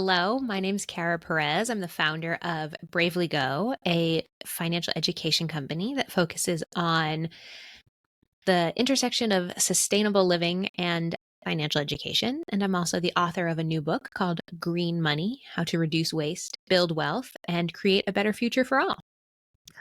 Hello, my name's Kara Perez. I'm the founder of Bravely Go, a financial education company that focuses on the intersection of sustainable living and financial education. And I'm also the author of a new book called Green Money: How to Reduce Waste, Build Wealth, and Create a Better Future for All.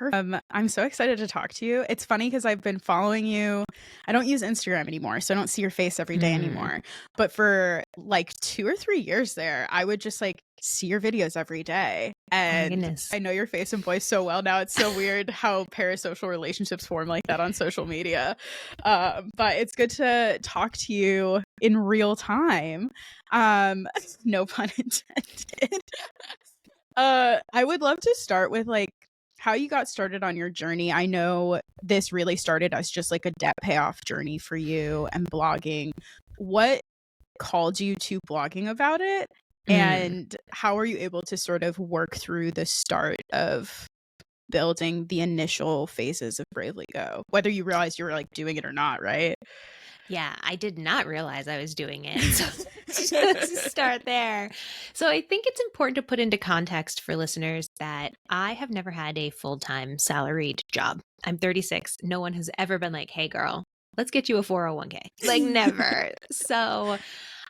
I'm so excited to talk to you. It's funny because I've been following you. I don't use Instagram anymore, so I don't see your face every day Mm, anymore. But for like 2 or 3 years there, I would just like see your videos every day. oh my And goodness. I know your face and voice so well now. It's so weird how parasocial relationships form like that on social media. But it's good to talk to you in real time. Um, no pun intended. I would love to start with like how you got started on your journey. I know this really started as just like a debt payoff journey for you and blogging. What called you to blogging about it? Mm. And how are you able to sort of work through the start of building the initial phases of Bravely Go, whether you realize you were like doing it or not, right? Yeah, I did not realize I was doing it. So let's start there. So I think it's important to put into context for listeners that I have never had a full-time salaried job. I'm 36. No one has ever been like, "Hey girl, let's get you a 401k." Like never. So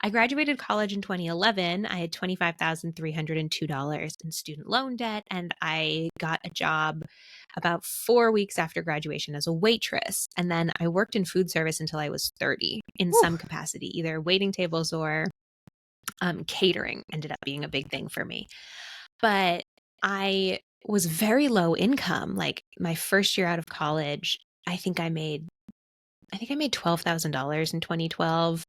I graduated college in 2011. I had $25,302 in student loan debt, and I got a job about 4 weeks after graduation as a waitress. And then I worked in food service until I was 30 in Whew. some capacity, either waiting tables or catering ended up being a big thing for me. But I was very low income. Like my first year out of college, I think I made $12,000 in 2012.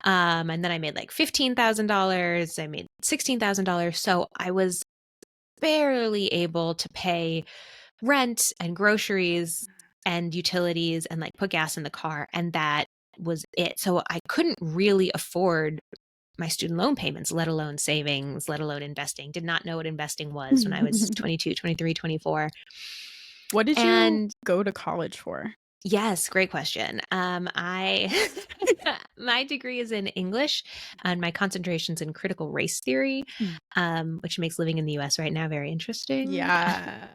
And then I made like $15,000. I made $16,000. So I was barely able to pay rent and groceries and utilities and like put gas in the car. And that was it. So I couldn't really afford my student loan payments, let alone savings, let alone investing. Did not know what investing was when I was 22, 23, 24. What did you And go to college for? yes, great question. I my degree is in English, and my concentration's in critical race theory, Hmm. which makes living in the U.S. right now very interesting. Yeah.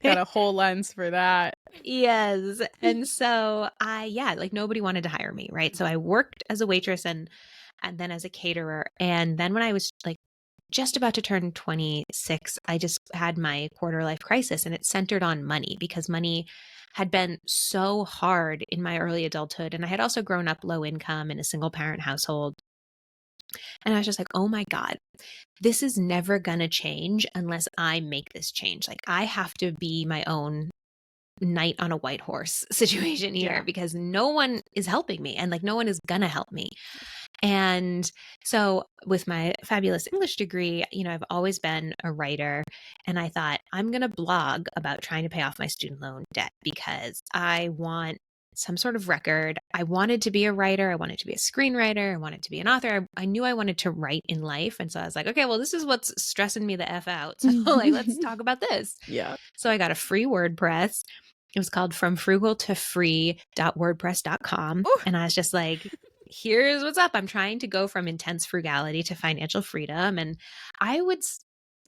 Got a whole lens for that. Yes, and so yeah, like nobody wanted to hire me, right? So I worked as a waitress and then as a caterer, and then when I was like just about to turn 26, I just had my quarter life crisis, and it centered on money because money had been so hard in my early adulthood. And I had also grown up low income in a single parent household. And I was just like, oh my God, this is never going to change unless I make this change. Like, I have to be my own knight on a white horse situation here Yeah. because no one is helping me and like no one is going to help me. And so, with my fabulous English degree, I've always been a writer. And I thought, I'm going to blog about trying to pay off my student loan debt because I want some sort of record. I wanted to be a writer. I wanted to be a screenwriter. I wanted to be an author. I knew I wanted to write in life. And so I was like, okay, well, this is what's stressing me the F out. So, like, let's talk about this. Yeah. So, I got a free WordPress. It was called From Frugal to Free.wordpress.com. Ooh. And I was just like, here's what's up. I'm trying to go from intense frugality to financial freedom. And I would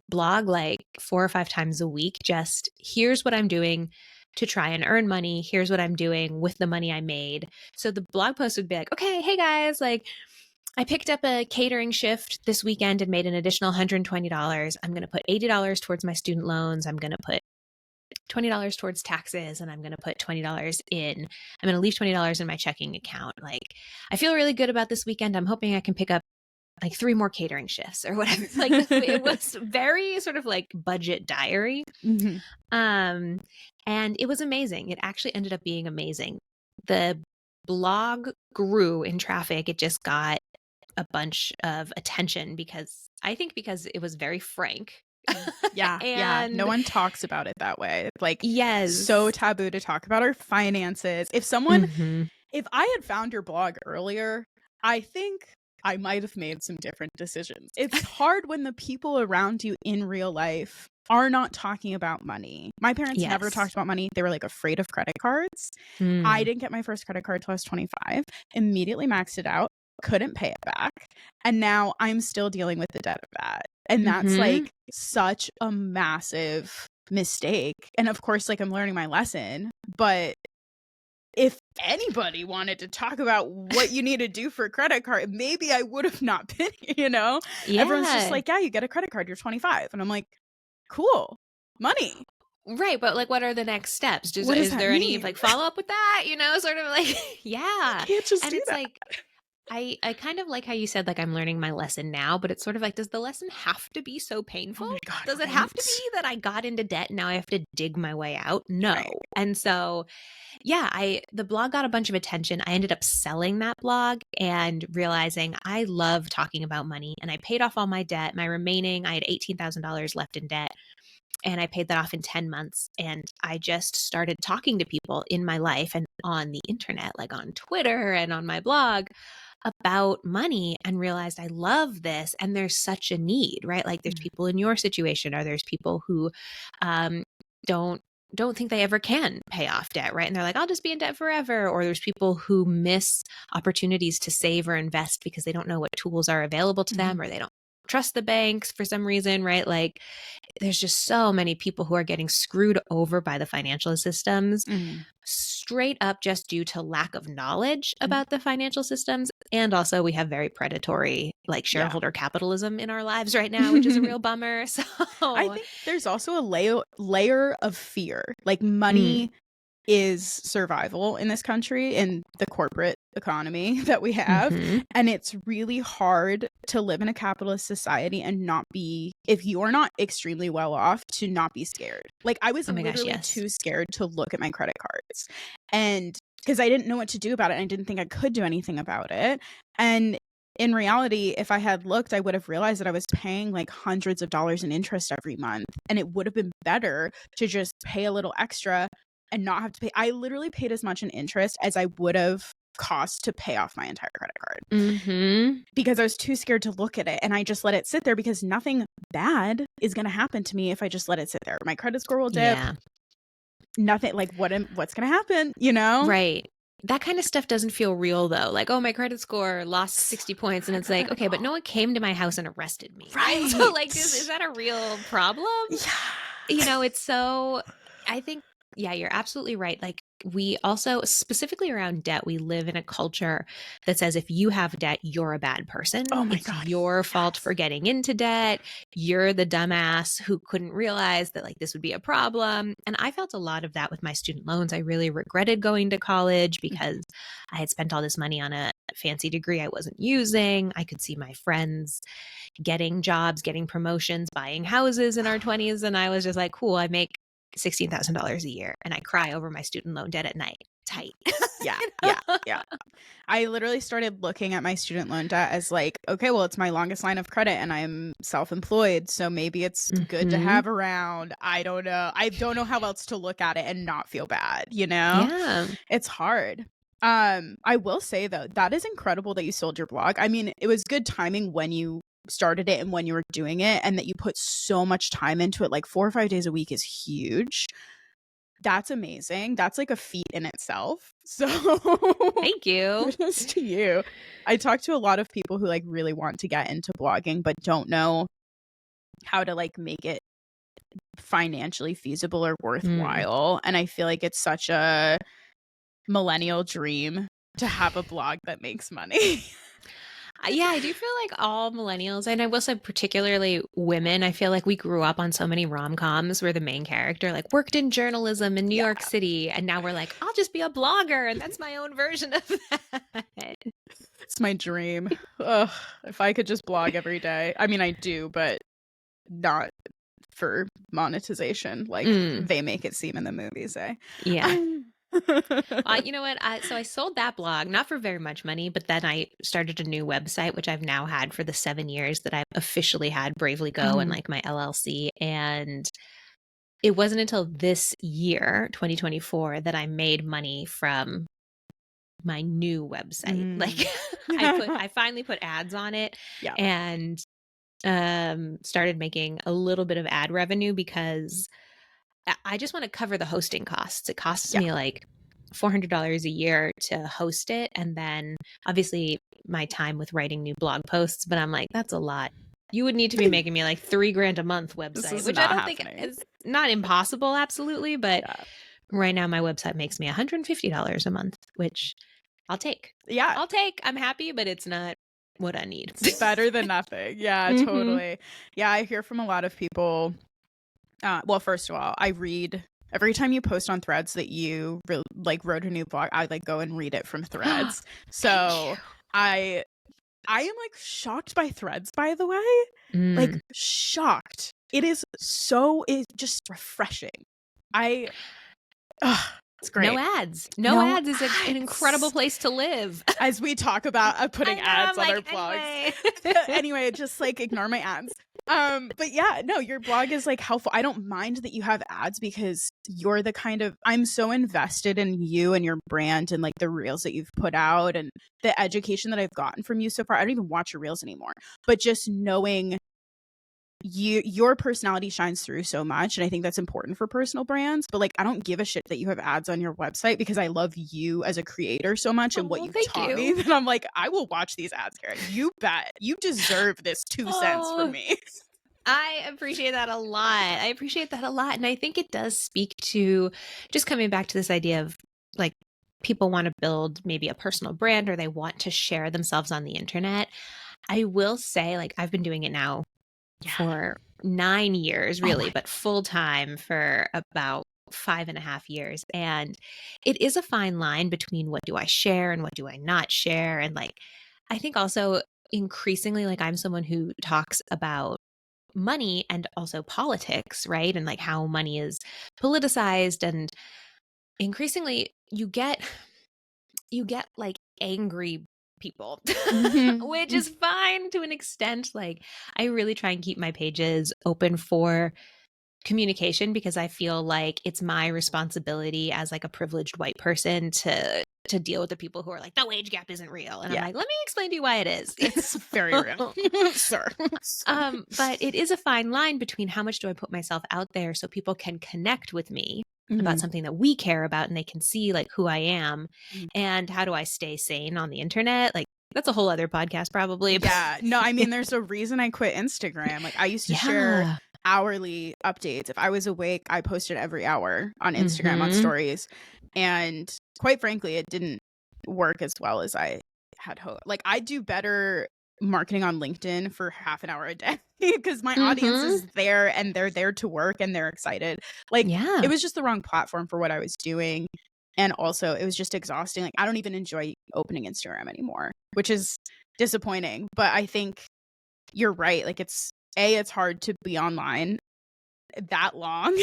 blog like 4 or 5 times a week. Just here's what I'm doing to try and earn money. Here's what I'm doing with the money I made. So the blog post would be like, okay, hey guys, like I picked up a catering shift this weekend and made an additional $120. I'm going to put $80 towards my student loans. I'm going to put $20 towards taxes, and I'm going to put $20 in. I'm going to leave $20 in my checking account. Like, I feel really good about this weekend. I'm hoping I can pick up like 3 more catering shifts or whatever. Like, it was very sort of like budget diary. Mhm. And it was amazing. It actually ended up being amazing. The blog grew in traffic. It just got a bunch of attention because it was very frank. Yeah, yeah. No And one talks about it that way. It's like so yes. taboo to talk about our finances. Mhm. If I had found your blog earlier, I think I might have made some different decisions. It's hard when the people around you in real life are not talking about money. My parents never Yes. talked about money. They were like afraid of credit cards. I Mm. didn't get my first credit card till I was 25, immediately maxed it out, couldn't pay it back. And now I'm still dealing with the debt of that. And that's Mhm. like such a massive mistake. And of course, like I'm learning my lesson, but if anybody wanted to talk about what you need to do for a credit card, maybe I would have not been, Everyone's just Yeah. like, yeah, you get a credit card, you're 25. And I'm like, cool, money. Right, but, like, what are the next steps? Just What does is that there any, mean? like, follow-up with that, sort of like You yeah, can't just and do it's that. like I kind of like how you said, like, I'm learning my lesson now, but it's sort of like, does the lesson have to be so Oh painful? my God, Does it have to right? be that I got into debt and now I have to dig my way out? No. Right. And so, yeah, the blog got a bunch of attention. I ended up selling that blog and realizing I love talking about money, and I paid off all my debt. I had $18,000 left in debt, and I paid that off in 10 months. And I just started talking to people in my life and on the internet, like on Twitter and on my blog, about money, and realized I love this. And there's such a need, right? Like there's Mm. people in your situation, or there's people who um, don't don't think they ever can pay off debt, right? And they're like, I'll just be in debt forever. Or there's people who miss opportunities to save or invest because they don't know what tools are available to Mhm. them, or they don't trust the banks for some reason, right? Like there's just so many people who are getting screwed over by the financial systems, Mhm. straight up just due to lack of knowledge Mhm. about the financial systems. And also we have very predatory, like, Yeah. shareholder capitalism in our lives right now, which is a real bummer. I So think there's also a layer of fear. Like mm, money is survival in this country, in the corporate economy that we have. mhm. And it's really hard to live in a capitalist society and not be, if you're not extremely well off, to not be scared. Like I was Oh my gosh, literally yes. too scared to look at my credit cards. And because I didn't know what to do about it, and I didn't think I could do anything about it. And in reality, if I had looked, I would have realized that I was paying like hundreds of dollars in interest every month. And it would have been better to just pay a little extra and not have to pay. I literally paid as much in interest as I would have cost to pay off my entire credit card Mhm. because I was too scared to look at it, and I just let it sit there because nothing bad is going to happen to me if I just let it sit there. My credit score will dip. Yeah. Nothing, like what's going to happen? Right. That kind of stuff doesn't feel real though. Like, oh, my credit score lost 60 points. And Not it's good like, at okay, but no all. one came to my house and arrested me, right? So, Right. like, is that a real problem? Yeah. It's so, I think, yeah, you're absolutely right. Like, we also, specifically around debt, we live in a culture that says if you have debt, you're a bad person. Oh my It's God. your fault Yes. for getting into debt. You're the dumbass who couldn't realize that, like, this would be a problem. And I felt a lot of that with my student loans. I really regretted going to college because I had spent all this money on a fancy degree I wasn't using. I could see my friends getting jobs, getting promotions, buying houses in our 20s. And I was just like, cool, I make $16,000 a year, and I cry over my student loan debt at night. Tight. Yeah. You Yeah. know? Yeah. I literally started looking at my student loan debt as like, okay, well, it's my longest line of credit and I'm self-employed, so maybe it's good to Mhm. have around. I don't know. I don't know how else to look at it and not feel bad? Yeah. It's hard. I will say though, that is incredible that you sold your blog. I mean, it was good timing when you started it and when you were doing it, and that you put so much time into it. Like 4 or 5 days a week is huge. That's amazing. That's like a feat in itself. So Thank you. kudos to you. I talk to a lot of people who like really want to get into blogging but don't know how to like make it financially feasible or Mm. worthwhile. And I feel like it's such a millennial dream to have a blog that makes money. Yeah, I do feel like all millennials, and I will say particularly women, I feel like we grew up on so many rom-coms where the main character like worked in journalism in New Yeah, York City, and now we're like, I'll just be a blogger, and that's my own version of that. it's my dream. Ugh, if I could just blog every day. I mean, I do, but not for monetization like Mm, they make it seem in the movies, eh? yeah. You know what? So I sold that blog, not for very much money, but then I started a new website, which I've now had for the 7 years that I've officially had Bravely Go and Mhm. like my LLC. And it wasn't until this year, 2024, that I made money from my new website. Like Mm. I finally put ads on it Yeah, and started making a little bit of ad revenue because I just want to cover the hosting costs. It costs yeah. me like $400 a year to host it. And then obviously my time with writing new blog posts, but I'm like, that's a lot You would need to be making me like $3,000 a month This website, is which I not don't think happening. is not impossible, absolutely. But Yeah. right now, my website makes me $150 a month, which I'll take. Yeah. I'll take. I'm happy, but it's not what I need. It's better than nothing. Yeah, Mhm. totally. Yeah, I hear from a lot of people. Well, first of all, I read every time you post on Threads that you wrote a new blog. I like go and read it from Threads. So I am like shocked by Threads, by the way. Like Mm. shocked. It's just refreshing. It's great. No ads. No ads is an incredible place to live. As we talk about putting ads on our blogs. Anyway. Anyway, just like ignore my ads. But yeah, no, your blog is like helpful. I don't mind that you have ads because you're the kind of, I'm so invested in you and your brand and like the reels that you've put out and the education that I've gotten from you so far. I don't even watch your reels anymore, but just knowing your personality shines through so much, and I think that's important for personal brands. But like, I don't give a shit that you have ads on your website because I love you as a creator so much and what you've taught me that I'm like, I will watch these ads, Karen. You bet. You deserve this 2 cents from me. I appreciate that a lot. I appreciate that a lot. And I think it does speak to just coming back to this idea of like people want to build maybe a personal brand or they want to share themselves on the internet. I will say, like, I've been doing it now for 9 years, really, but full time for about 5.5 years. And it is a fine line between what do I share and what do I not share. And like, I think also increasingly, like, I'm someone who talks about money and also politics, right? And like how money is politicized, and increasingly you get like angry people, which is fine to an extent. Like, I really try and keep my pages open for communication because I feel like it's my responsibility as like a privileged white person to deal with the people who are like, the wage gap isn't real. And I'm like, let me explain to you why it is. It's very real. Sir. But it is a fine line between how much do I put myself out there so people can connect with me about something that we care about and they can see like who I am, and how do I stay sane on the internet? Like, that's a whole other podcast probably. Yeah. No, I mean, there's a reason I quit Instagram. Like, I used to share hourly updates. If I was awake, I posted every hour on Instagram on stories. And quite frankly, it didn't work as well as I had hoped. Like, I do better marketing on LinkedIn for half an hour a day because my audience is there and they're there to work and they're excited. Like, it was just the wrong platform for what I was doing. And also, it was just exhausting. Like, I don't even enjoy opening Instagram anymore, which is disappointing. But I think you're right. Like, it's hard to be online that long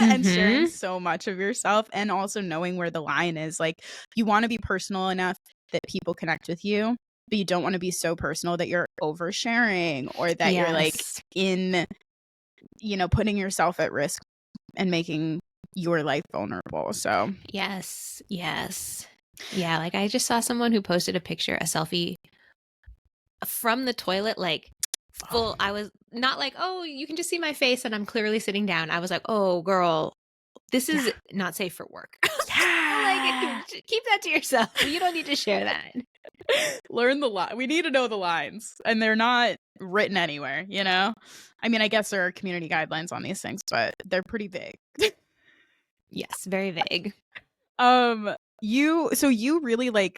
and sharing so much of yourself, and also knowing where the line is. Like, you want to be personal enough that people connect with you, but you don't want to be so personal that you're oversharing or that you're like in, putting yourself at risk and making your life vulnerable. So yes. Yeah, like I just saw someone who posted a selfie from the toilet, like full. I was not like, oh, you can just see my face and I'm clearly sitting down. I was like, oh girl, this is not safe for work. Like, keep that to yourself. You don't need to share that. Learn the line. We need to know the lines, and they're not written anywhere, I mean, I guess there are community guidelines on these things, but they're pretty vague. Yes, very vague. You really like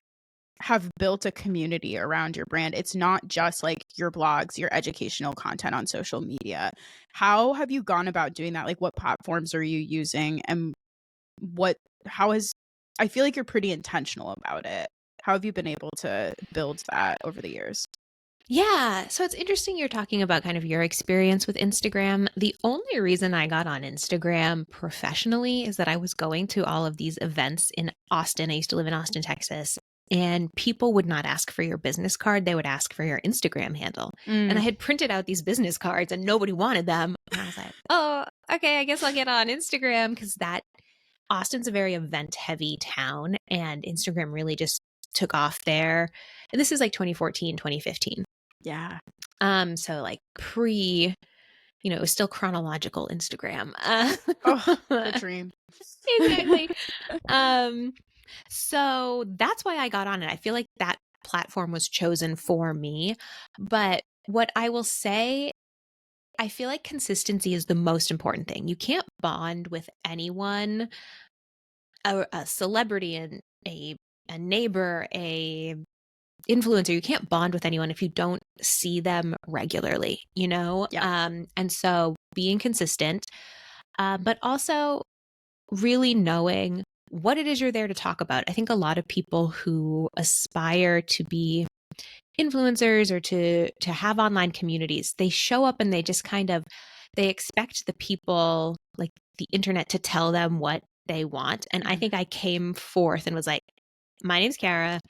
have built a community around your brand. It's not just like your blogs, your educational content on social media. How have you gone about doing that? Like, what platforms are you using, and I feel like you're pretty intentional about it. How have you been able to build that over the years? Yeah. So it's interesting you're talking about kind of your experience with Instagram. The only reason I got on Instagram professionally is that I was going to all of these events in Austin. I used to live in Austin, Texas. And people would not ask for your business card. They would ask for your Instagram handle. And I had printed out these business cards and nobody wanted them. And I was like, oh, okay, I guess I'll get on Instagram, because Austin's a very event heavy town and Instagram really just took off there. And this is like 2014, 2015. Yeah. So like it was still chronological Instagram. The dream. Exactly. So that's why I got on it. I feel like that platform was chosen for me. But what I will say, I feel like consistency is the most important thing. You can't bond with anyone, a celebrity, and a neighbor, a influencer. You can't bond with anyone if you don't see them regularly, you know? Yeah. And so being consistent, but also really knowing what it is you're there to talk about. I think a lot of people who aspire to be influencers or to have online communities, they show up and they just kind of they expect the people, like the internet, to tell them what they want. And I think I came forth and was like, my name's Kara.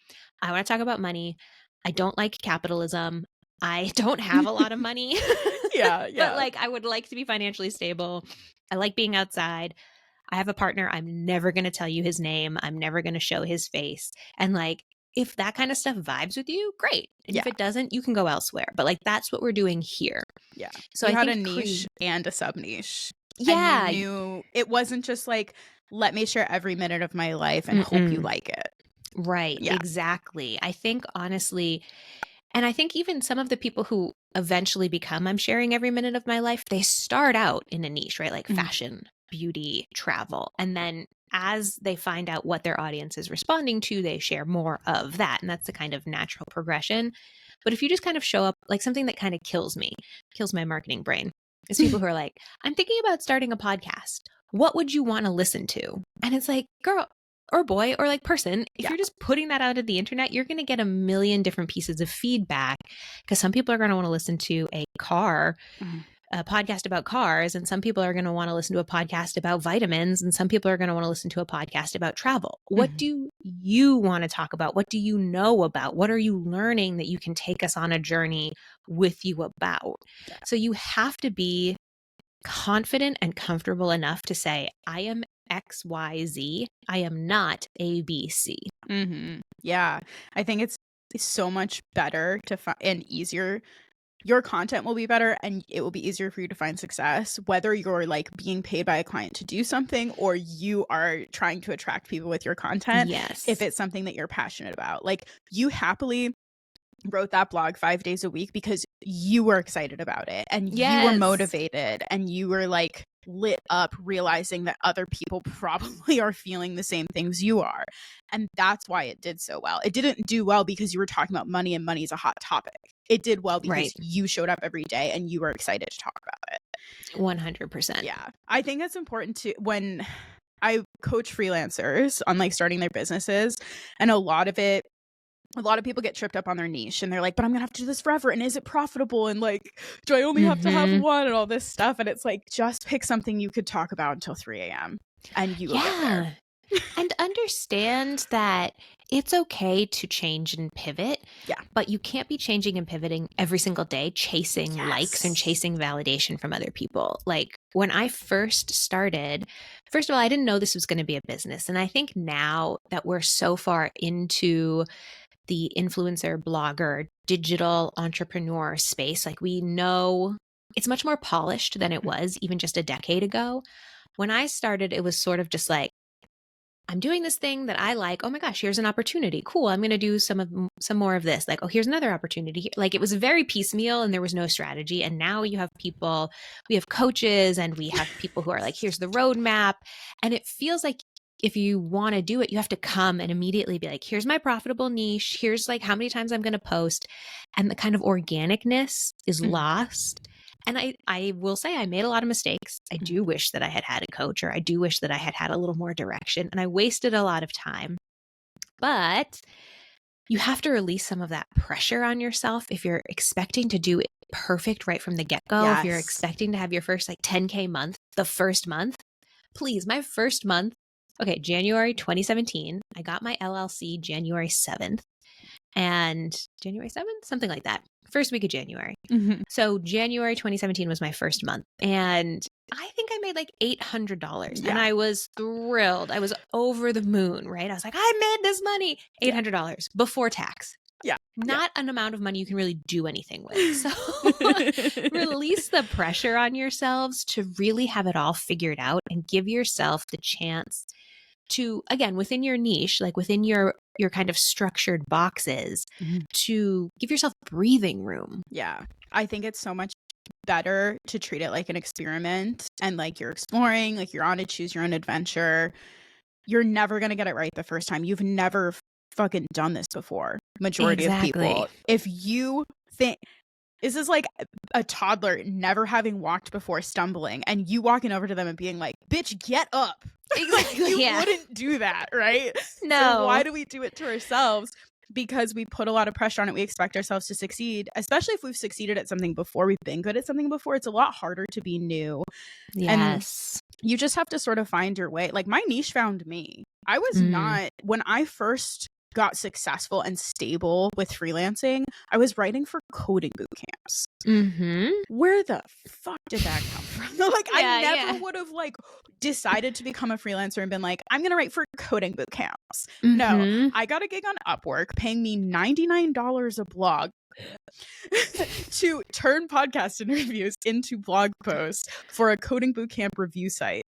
I want to talk about money. I don't like capitalism. I don't have a lot of money. Yeah, But yeah. like I would like to be financially stable. I like being outside. I have a partner. I'm never going to tell you his name. I'm never going to show his face. And like, if that kind of stuff vibes with you, great. And if Yeah. it doesn't, you can go elsewhere. But like, that's what we're doing here. Yeah. So You I had a think niche and a sub niche. And you yeah. knew it wasn't just like, let me share every minute of my life and hope you like it. Right. Yeah. Exactly. I think honestly, and I think even some of the people who eventually become I'm sharing every minute of my life, they start out in a niche, right? Like fashion, beauty, travel. And then as they find out what their audience is responding to, they share more of that. And that's the kind of natural progression. But if you just kind of show up, like something that kind of kills my marketing brain, is people who are like, I'm thinking about starting a podcast. What would you want to listen to? And it's like, girl, or boy, or like person, if Yeah. you're just putting that out at the internet, you're going to get a million different pieces of feedback, because some people are going to want to listen to a podcast about cars, and some people are going to want to listen to a podcast about vitamins, and some people are going to want to listen to a podcast about travel. What do you want to talk about? What do you know about? What are you learning that you can take us on a journey with you about? So you have to be confident and comfortable enough to say, I am XYZ. I am not ABC. Yeah. I think it's so much better to find and easier. Your content will be better and it will be easier for you to find success, whether you're like being paid by a client to do something or you are trying to attract people with your content. Yes. If it's something that you're passionate about, like you happily wrote that blog 5 days a week because you were excited about it and you were motivated and you were like lit up realizing that other people probably are feeling the same things you are. And that's why it did so well. It didn't do well because you were talking about money and money is a hot topic. It did well because you showed up every day and you were excited to talk about it. 100%. Yeah. I think that's important to when I coach freelancers on like starting their businesses, and a lot of people get tripped up on their niche and they're like, but I'm gonna have to do this forever. And is it profitable? And like, do I only have to have one and all this stuff? And it's like, just pick something you could talk about until 3 a.m. and you will get there. And understand that it's okay to change and pivot. Yeah. But you can't be changing and pivoting every single day, chasing likes and chasing validation from other people. Like when I first started, first of all, I didn't know this was going to be a business. And I think now that we're so far into the influencer, blogger, digital entrepreneur space, like we know it's much more polished than it was even just a decade ago. When I started, it was sort of just like, I'm doing this thing that I like. Oh my gosh, here's an opportunity. Cool. I'm going to do some more of this. Like, oh, here's another opportunity. Like it was very piecemeal and there was no strategy. And now you have people, we have coaches and we have people who are like, here's the roadmap. And it feels like if you want to do it, you have to come and immediately be like, here's my profitable niche. Here's like how many times I'm going to post. And the kind of organicness is lost. And I will say I made a lot of mistakes. I do wish that I had had a coach, or I do wish that I had had a little more direction, and I wasted a lot of time. But you have to release some of that pressure on yourself if you're expecting to do it perfect right from the get-go. If you're expecting to have your first like 10K month, the first month, please, my first month, okay, January 2017, I got my LLC January 7th. And January 7th, something like that. First week of January. So January 2017 was my first month. And I think I made like $800. And I was thrilled. I was over the moon, right? I was like, I made this money. $800 before tax. Yeah. Not an amount of money you can really do anything with. So release the pressure on yourselves to really have it all figured out and give yourself the chance to, again, within your niche, like within your kind of structured boxes, to give yourself breathing room. Yeah. I think it's so much better to treat it like an experiment and like you're exploring, like you're on to choose your own adventure. You're never going to get it right the first time. You've never fucking done this before. Majority of people. If you think this is like a toddler never having walked before stumbling and you walking over to them and being like, bitch, get up. Like, you wouldn't do that, right? No. So why do we do it to ourselves? Because we put a lot of pressure on it. We expect ourselves to succeed, especially if we've succeeded at something before, we've been good at something before. It's a lot harder to be new. Yes. And you just have to sort of find your way. Like my niche found me. I was not, when I first got successful and stable with freelancing, I was writing for coding boot camps. Where the fuck did that come from? Like I never would have like decided to become a freelancer and been like, I'm gonna write for coding boot camps. No, I got a gig on Upwork paying me $99 a blog to turn podcast interviews into blog posts for a coding bootcamp review site,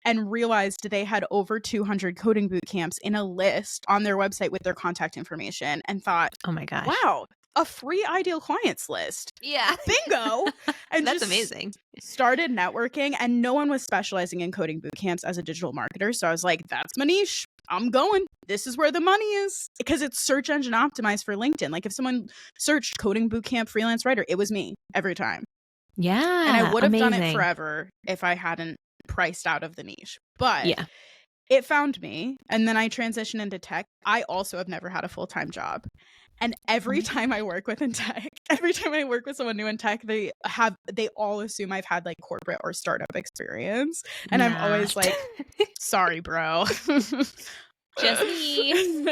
and realized they had over 200 coding boot camps in a list on their website with their contact information, and thought, oh my gosh, wow, a free ideal clients list. Yeah. Bingo. And that's just amazing. Started networking, and no one was specializing in coding boot camps as a digital marketer. So I was like, that's my niche. I'm going. This is where the money is. Because it's search engine optimized for LinkedIn. Like if someone searched coding bootcamp freelance writer, it was me every time. Yeah. And I would have done it forever if I hadn't priced out of the niche. But it found me. And then I transitioned into tech. I also have never had a full-time job. And every time I work with someone new in tech, they all assume I've had like corporate or startup experience. And I'm always like, sorry, bro. Just me.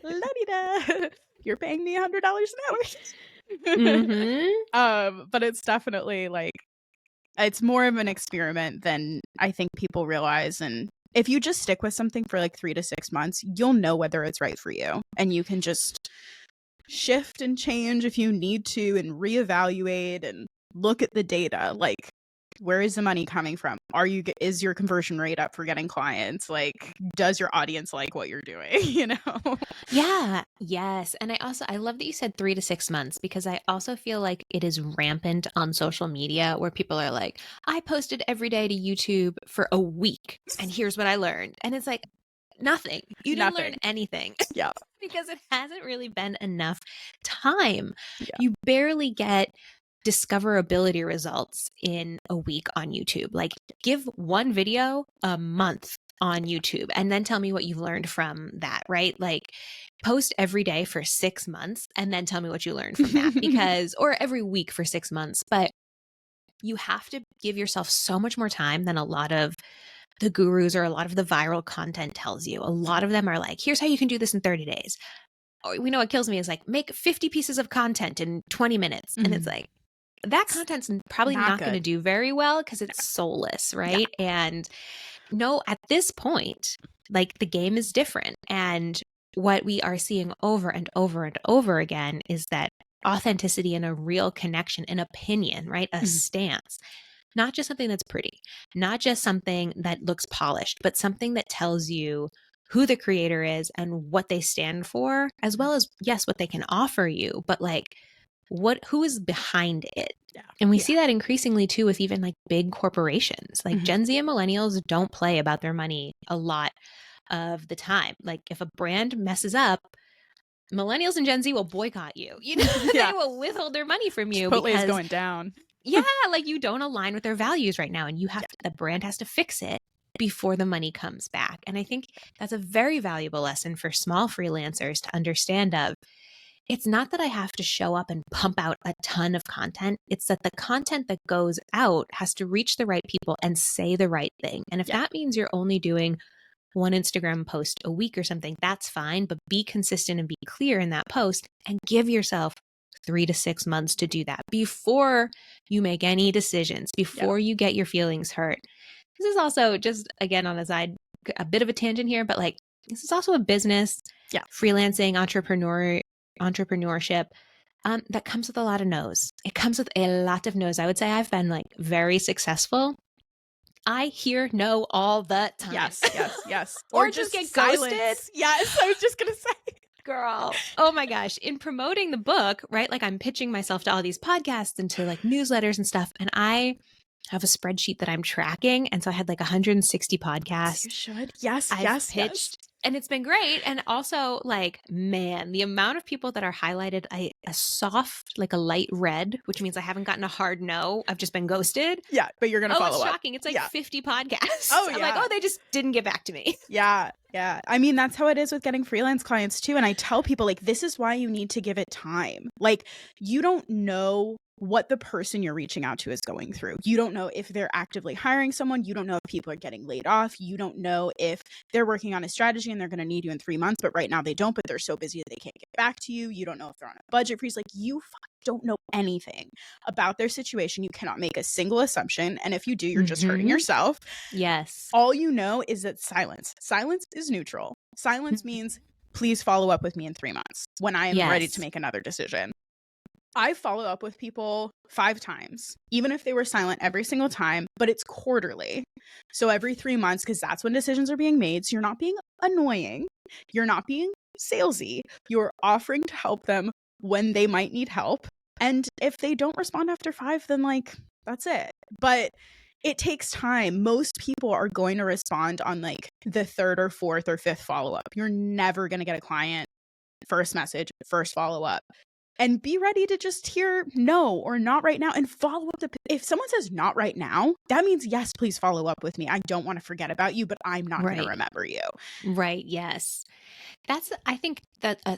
La-di-da. You're paying me $100 an hour. But it's definitely like, it's more of an experiment than I think people realize. And if you just stick with something for like 3 to 6 months, you'll know whether it's right for you. And you can just shift and change if you need to, and reevaluate and look at the data. Like, where is the money coming from? Is your conversion rate up for getting clients? Like, does your audience like what you're doing? You know? Yeah. Yes. And I love that you said 3 to 6 months, because I also feel like it is rampant on social media where people are like, I posted every day to YouTube for a week and here's what I learned. And it's like, nothing. You didn't learn anything. Yeah. Because it hasn't really been enough time. Yeah. You barely get discoverability results in a week on YouTube. Like, give one video a month on YouTube and then tell me what you've learned from that, right? Like, post every day for 6 months and then tell me what you learned from that, or every week for 6 months. But you have to give yourself so much more time than a lot of the gurus or a lot of the viral content tells you. A lot of them are like, here's how you can do this in 30 days. Or, we know what kills me is like, make 50 pieces of content in 20 minutes. And it's like, that content's probably not going to do very well because it's soulless, right? Yeah. And no, at this point, like, the game is different. And what we are seeing over and over and over again is that authenticity and a real connection, an opinion, right? A stance. Not just something that's pretty, not just something that looks polished, but something that tells you who the creator is and what they stand for, as well as, yes, what they can offer you, but like, who is behind it. Yeah. And we see that increasingly too with even like big corporations. Like Gen Z and millennials don't play about their money a lot of the time. Like, if a brand messes up, millennials and Gen Z will boycott you. You know, they will withhold their money from you. Chipotle is going down. Yeah, like, you don't align with their values right now, and you have the brand has to fix it before the money comes back. And I think that's a very valuable lesson for small freelancers to understand of. It's not that I have to show up and pump out a ton of content. It's that the content that goes out has to reach the right people and say the right thing. And if that means you're only doing one Instagram post a week or something, that's fine. But be consistent and be clear in that post, and give yourself 3 to 6 months to do that before you make any decisions, before you get your feelings hurt. This is also, just again on the side, a bit of a tangent here, but like, this is also a business, freelancing, entrepreneurship, that comes with a lot of no's. It comes with a lot of no's. I would say I've been like very successful. I hear no all the time. Yes. Or just get ghosted. Yes, I was just going to say. Girl. Oh my gosh. In promoting the book, right? Like I'm pitching myself to all these podcasts and to like newsletters and stuff. And I have a spreadsheet that I'm tracking. And so I had like 160 As you podcasts should. Yes, I've yes, yes. pitched. And it's been great. And also, like, man, the amount of people that are highlighted a soft, like a light red, which means I haven't gotten a hard no. I've just been ghosted. Yeah, but you're going to Oh, follow it's up. shocking. It's like Yeah. 50 podcasts. Oh, I'm like, yeah. oh, they just didn't get back to me. Yeah, yeah. I mean, that's how it is with getting freelance clients too. And I tell people, like, this is why you need to give it time. Like, you don't know what the person you're reaching out to is going through. You don't know if they're actively hiring someone. You don't know if people are getting laid off. You don't know if they're working on a strategy and they're going to need you in 3 months, but right now they don't, but they're so busy that they can't get back to you. You don't know if they're on a budget freeze. Like, you don't know anything about their situation. You cannot make a single assumption. And if you do, you're just hurting yourself. Yes. All you know is that silence is neutral. Silence means, please follow up with me in 3 months when I am ready to make another decision. I follow up with people 5 times, even if they were silent every single time, but it's quarterly. So every 3 months, because that's when decisions are being made. So you're not being annoying. You're not being salesy. You're offering to help them when they might need help. And if they don't respond after 5, then like, that's it. But it takes time. Most people are going to respond on like the 3rd or 4th or 5th follow-up. You're never going to get a client first message, first follow-up. And be ready to just hear no or not right now and follow up. If someone says not right now, that means yes, please follow up with me. I don't want to forget about you, but I'm not going to remember you. Right. Yes. I think that's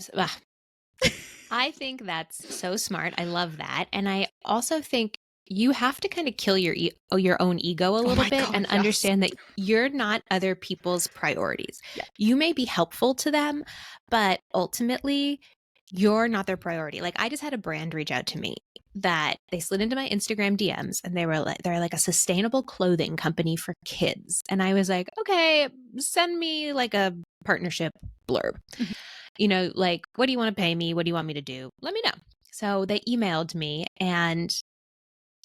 so smart. I love that. And I also think you have to kind of kill your own ego a little bit and understand that you're not other people's priorities. Yeah. You may be helpful to them, but ultimately you're not their priority. Like I just had a brand reach out to me that they slid into my Instagram DMs and they're like a sustainable clothing company for kids. And I was like, okay, send me like a partnership blurb. Mm-hmm. You know, like, what do you want to pay me? What do you want me to do? Let me know. So they emailed me and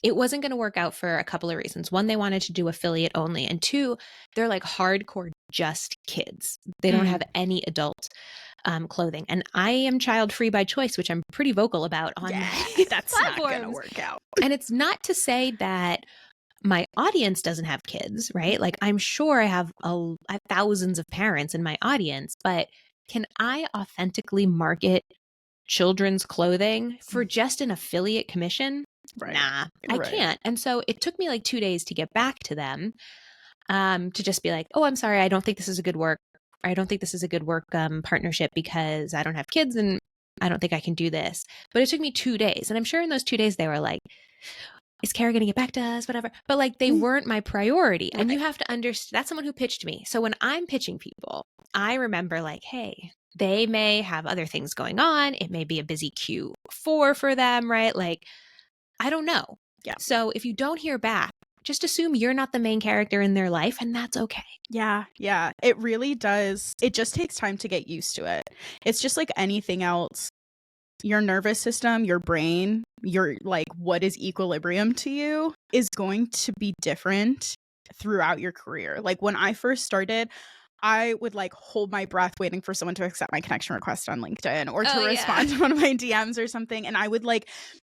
it wasn't going to work out for a couple of reasons. One, they wanted to do affiliate only. And 2, they're like hardcore just kids. They don't have any adult clothing. And I am child free by choice, which I'm pretty vocal about on that's not going to work out. And it's not to say that my audience doesn't have kids, right? Like I'm sure I have thousands of parents in my audience, but can I authentically market children's clothing for just an affiliate commission? Right. Nah, I can't. And so it took me like 2 days to get back to them to just be like, oh, I'm sorry, I don't think this is a good work. I don't think this is a good work partnership because I don't have kids and I don't think I can do this. But it took me 2 days. And I'm sure in those 2 days they were like, is Kara going to get back to us? Whatever. But like they weren't my priority. Right. And you have to understand, that's someone who pitched me. So when I'm pitching people, I remember like, hey, they may have other things going on. It may be a busy Q4 for them, right? Like, I don't know. Yeah. So if you don't hear back, just assume you're not the main character in their life and that's okay. Yeah. Yeah. It really does. It just takes time to get used to it. It's just like anything else. Your nervous system, your brain, your like what is equilibrium to you is going to be different throughout your career. Like when I first started, I would like hold my breath waiting for someone to accept my connection request on LinkedIn or to respond to one of my DMs or something. And I would like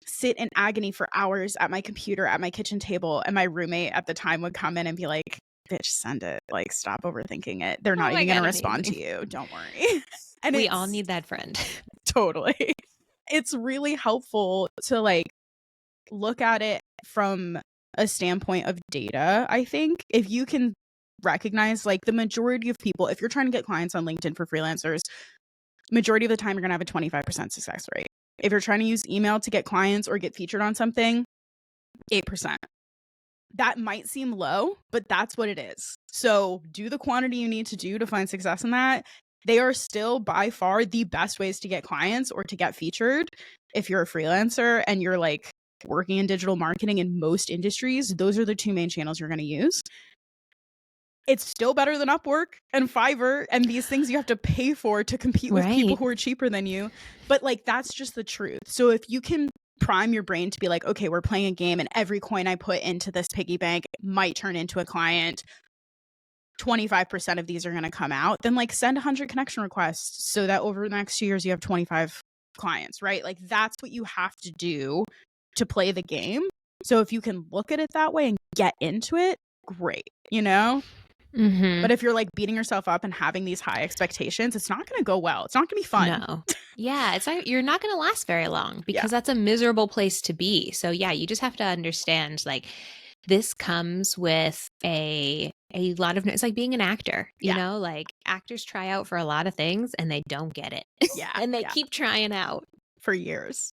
sit in agony for hours at my computer at my kitchen table. And my roommate at the time would come in and be like, bitch, send it. Like, stop overthinking it. They're not even going to respond to you. Don't worry. And we all need that friend. Totally. It's really helpful to like look at it from a standpoint of data. I think if you can recognize like the majority of people, if you're trying to get clients on LinkedIn for freelancers, majority of the time you're going to have a 25% success rate. If you're trying to use email to get clients or get featured on something, 8%. That might seem low, but that's what it is. So do the quantity you need to do to find success in that. They are still by far the best ways to get clients or to get featured. If you're a freelancer and you're like working in digital marketing in most industries, those are the 2 main channels you're going to use. It's still better than Upwork and Fiverr and these things you have to pay for to compete with people who are cheaper than you. But like, that's just the truth. So if you can prime your brain to be like, okay, we're playing a game and every coin I put into this piggy bank might turn into a client. 25% of these are going to come out, then like send 100 connection requests so that over the next 2 years you have 25 clients, right? Like that's what you have to do to play the game. So if you can look at it that way and get into it, great, you know? Mm-hmm. But if you're like beating yourself up and having these high expectations, it's not going to go well. It's not going to be fun. No. Yeah, it's not, you're not going to last very long because Yeah. that's a miserable place to be. So yeah, you just have to understand like this comes with a lot of, it's like being an actor, you Yeah. know, like actors try out for a lot of things and they don't get it. Yeah. And they yeah. keep trying out. For years.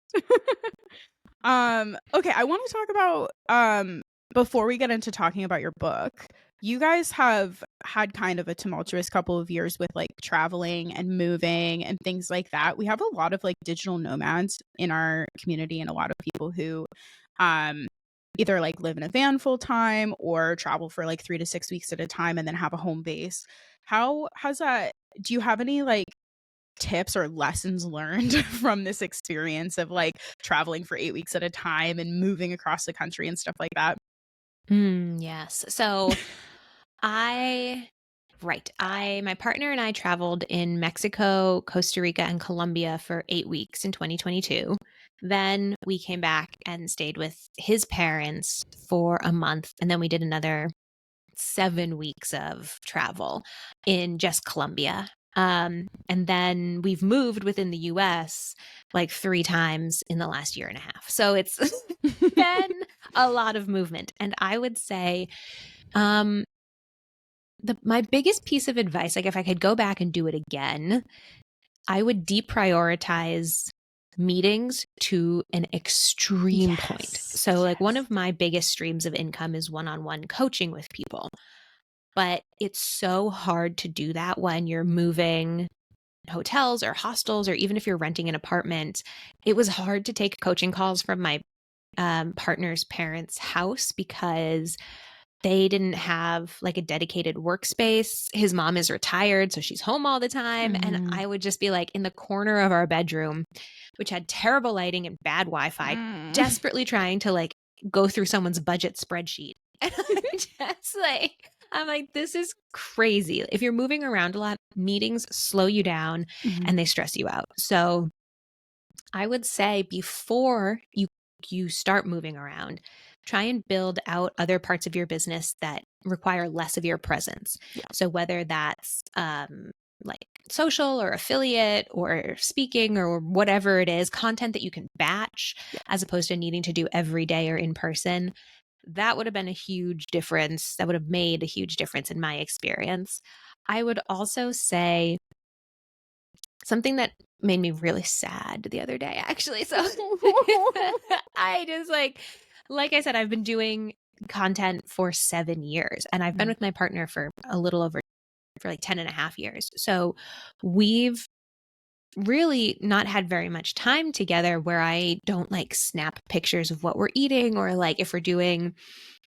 Okay, I want to talk about before we get into talking about your book. You guys have had kind of a tumultuous couple of years with like traveling and moving and things like that. We have a lot of like digital nomads in our community and a lot of people who either like live in a van full time or travel for like 3 to 6 weeks at a time and then have a home base. How has that, do you have any like tips or lessons learned from this experience of like traveling for 8 weeks at a time and moving across the country and stuff like that? Yes. So my partner and I traveled in Mexico, Costa Rica, and Colombia for 8 weeks in 2022. Then we came back and stayed with his parents for a month. And then we did another 7 weeks of travel in just Colombia. And then we've moved within the US like 3 times in the last year and a half. So it's been a lot of movement. And I would say, my biggest piece of advice, like if I could go back and do it again, I would deprioritize meetings to an extreme point. So like one of my biggest streams of income is one-on-one coaching with people. But it's so hard to do that when you're moving hotels or hostels, or even if you're renting an apartment. It was hard to take coaching calls from my partner's parents' house because they didn't have like a dedicated workspace. His mom is retired, so she's home all the time. And I would just be like in the corner of our bedroom, which had terrible lighting and bad Wi-Fi, desperately trying to like go through someone's budget spreadsheet. And I'm like, this is crazy. If you're moving around a lot, meetings slow you down and they stress you out. So I would say before you start moving around, try and build out other parts of your business that require less of your presence. Yeah. So whether that's like social or affiliate or speaking or whatever it is, content that you can batch as opposed to needing to do every day or in person, that would have been a huge difference. That would have made a huge difference in my experience. I would also say something that made me really sad the other day, actually. So I just like I said, I've been doing content for 7 years and I've been with my partner for a little over for like 10 and a half years. So we've really not had very much time together where I don't like snap pictures of what we're eating, or like if we're doing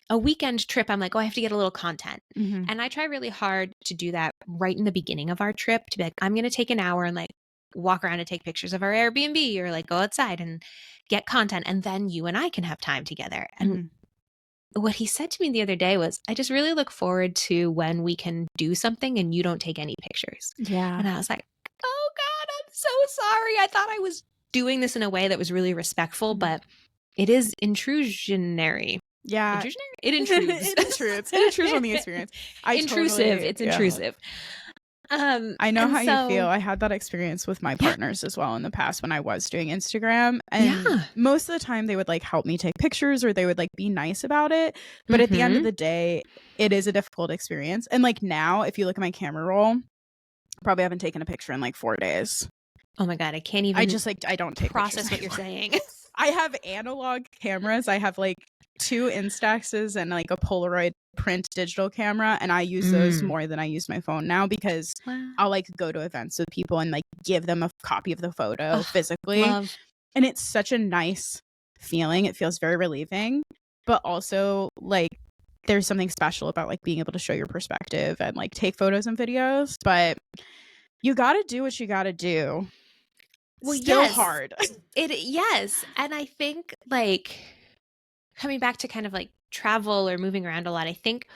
a weekend trip, I'm like, oh, I have to get a little content. And I try really hard to do that right in the beginning of our trip, to be like, I'm going to take an hour and like walk around and take pictures of our Airbnb, or like go outside and get content. And then you and I can have time together. And what he said to me the other day was, I just really look forward to when we can do something and you don't take any pictures. Yeah. And I was like, oh God, I'm so sorry. I thought I was doing this in a way that was really respectful, but it is intrusionary. Yeah. Intrusionary? It intrudes. It intrudes. It intrudes on the experience. It's intrusive. I know how you feel. I had that experience with my partners as well in the past when I was doing Instagram. And most of the time they would like help me take pictures, or they would like be nice about it. But at the end of the day, it is a difficult experience. And like now, if you look at my camera roll, probably haven't taken a picture in like 4 days. Oh my God, I can't even I don't take process what you're saying. I have analog cameras. I have like 2 Instaxes and like a Polaroid print digital camera, and I use those more than I use my phone now, because I'll like go to events with people and like give them a copy of the photo physically. And it's such a nice feeling. It feels very relieving, but also like there's something special about like being able to show your perspective and like take photos and videos. But you got to do what you got to do. Well, still hard. Yes. And I think like coming back to kind of like travel or moving around a lot, I think